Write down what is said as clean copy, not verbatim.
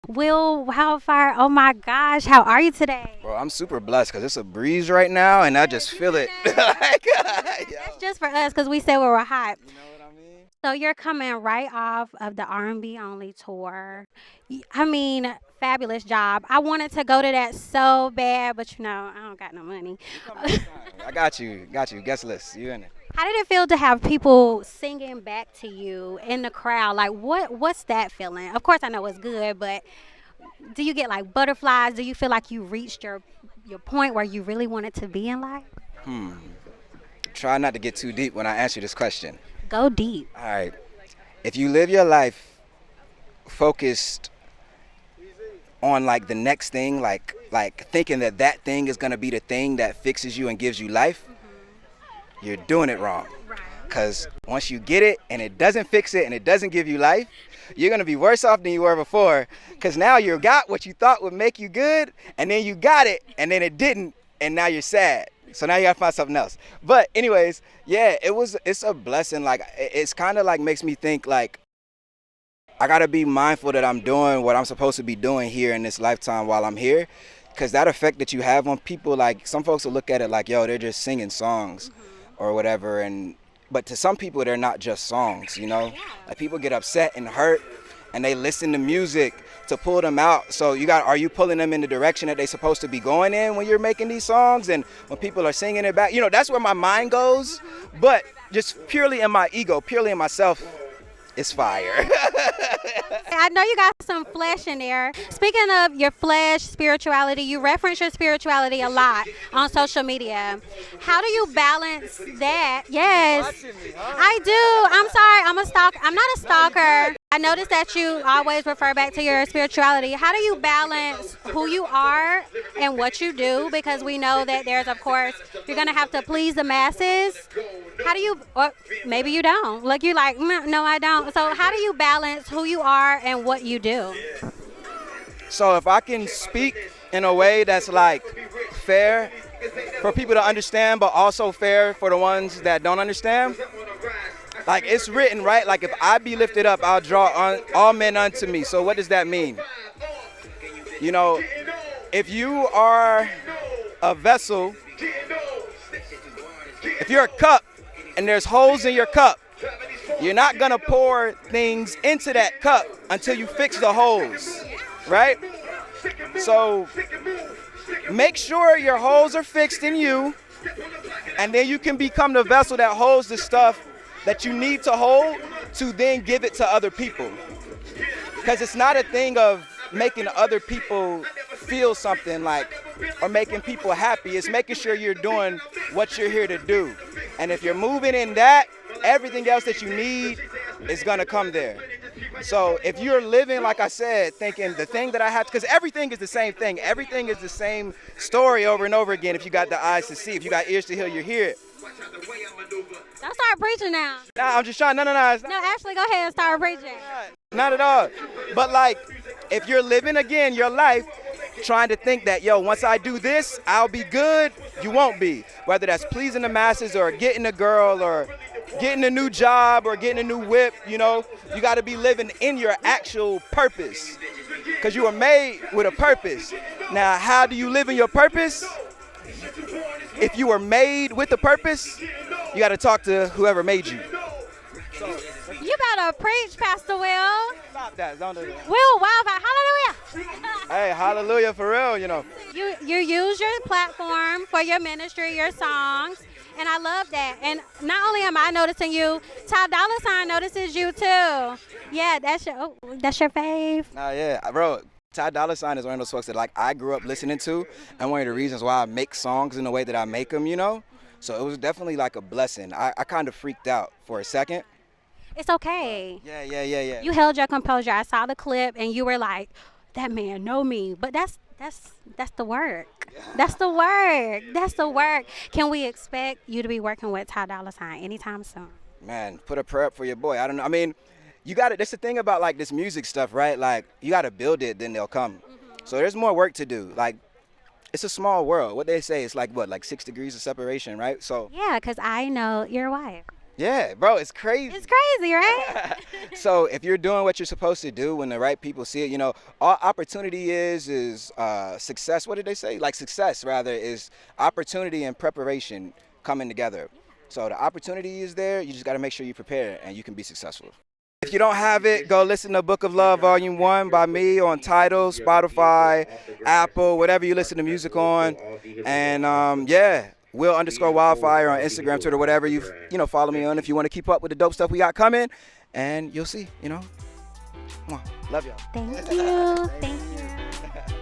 Will Wildfire, oh my gosh, how are you today? Bro, I'm super blessed because it's a breeze right now, and I just feel it. Like, That's just for us because we said we were hot. you know what I mean? So you're coming right off of the R&B only tour. I mean, fabulous job. I wanted to go to that so bad, but I don't got no money. You come anytime. I got you. Guest list, you in it. How did it feel to have people singing back to you in the crowd? Like, what's that feeling? Of course, I know it's good, but do you get like butterflies? Do you feel like you reached your point where you really wanted to be in life? Hmm. Try not to get too deep when I answer this question. Go deep. All right. If you live your life focused on like the next thing, like thinking that that thing is gonna be the thing that fixes you and gives you life, you're doing it wrong. Because once you get it and it doesn't fix it and it doesn't give you life, you're going to be worse off than you were before. Because now you got what you thought would make you good, and then you got it, and then it didn't, and now you're sad. So now you got to find something else. But anyways, yeah, it's a blessing. Like, it's kind of like makes me think like, I got to be mindful that I'm doing what I'm supposed to be doing here in this lifetime while I'm here. Because that effect that you have on people, like some folks will look at it like, yo, they're just singing songs or whatever. But to some people, they're not just songs, you know? Like people get upset and hurt and they listen to music to pull them out. So are you pulling them in the direction that they're supposed to be going in when you're making these songs? And when people are singing it back, that's where my mind goes. But just purely in my ego, purely in myself, it's fire. I know you got some flesh in there. Speaking of your flesh, spirituality, you reference your spirituality a lot on social media. How do you balance that? Yes, I do. I'm sorry. I'm a stalker. I'm not a stalker. I noticed that you always refer back to your spirituality. How do you balance who you are and what you do? Because we know that there's, of course, you're going to have to please the masses. How do you, or maybe you don't. Like you're like, no, I don't. So how do you balance who you are and what you do? So if I can speak in a way that's like fair for people to understand, but also fair for the ones that don't understand, like it's written, right? Like if I be lifted up, I'll draw on all men unto me. So what does that mean? If you are a vessel, if you're a cup and there's holes in your cup, you're not gonna pour things into that cup until you fix the holes, right? So make sure your holes are fixed in you, and then you can become the vessel that holds the stuff that you need to hold to then give it to other people. Because it's not a thing of making other people feel something like, or making people happy. It's making sure you're doing what you're here to do. And if you're moving in that, everything else that you need is gonna come there. So if you're living, like I said, thinking the thing that I have, because everything is the same thing. Everything is the same story over and over again if you got the eyes to see. If you got ears to hear, you hear it. Don't start preaching now. Nah, I'm just trying, no. It's No, actually, go ahead and start preaching. not at all. But like, if you're living again your life, trying to think that, yo, once I do this, I'll be good, you won't be. Whether that's pleasing the masses or getting a girl or getting a new job or getting a new whip, you got to be living in your actual purpose. Because you were made with a purpose. Now, how do you live in your purpose? If you were made with a purpose, you got to talk to whoever made you. You better preach, Pastor Will. Stop that. Don't do that. Will Wildfire, hallelujah. Hey, hallelujah for real, You use your platform for your ministry, your songs, and I love that. And not only am I noticing you, Ty Dolla $ign notices you too. Yeah, that's your fave. Nah, yeah, bro. Ty Dolla $ign is one of those folks that like I grew up listening to, and one of the reasons why I make songs in the way that I make them, So it was definitely like a blessing. I kind of freaked out for a second. It's okay. Yeah. You held your composure. I saw the clip, and you were like, "That man know me." But that's the work. That's the work. That's the work. Can we expect you to be working with Ty Dolla $ign anytime soon? Man, put a prayer up for your boy. I don't know. I mean, you got to. That's the thing about like this music stuff, right? Like you got to build it, then they'll come. So there's more work to do. Like it's a small world. What they say is like 6 degrees of separation, right? So Yeah, because I know your wife. Yeah, bro, it's crazy. It's crazy, right? So if you're doing what you're supposed to do when the right people see it, all opportunity is success. What did they say? Like success rather is opportunity and preparation coming together. So the opportunity is there. You just got to make sure you prepare and you can be successful. If you don't have it, go listen to Book of Love Volume 1 by me on Tidal, Spotify, Apple, whatever you listen to music on. And yeah, Will_Wildfire on Instagram, Twitter, whatever you follow me on if you want to keep up with the dope stuff we got coming. And you'll see, Love y'all. Thank you. Thank you.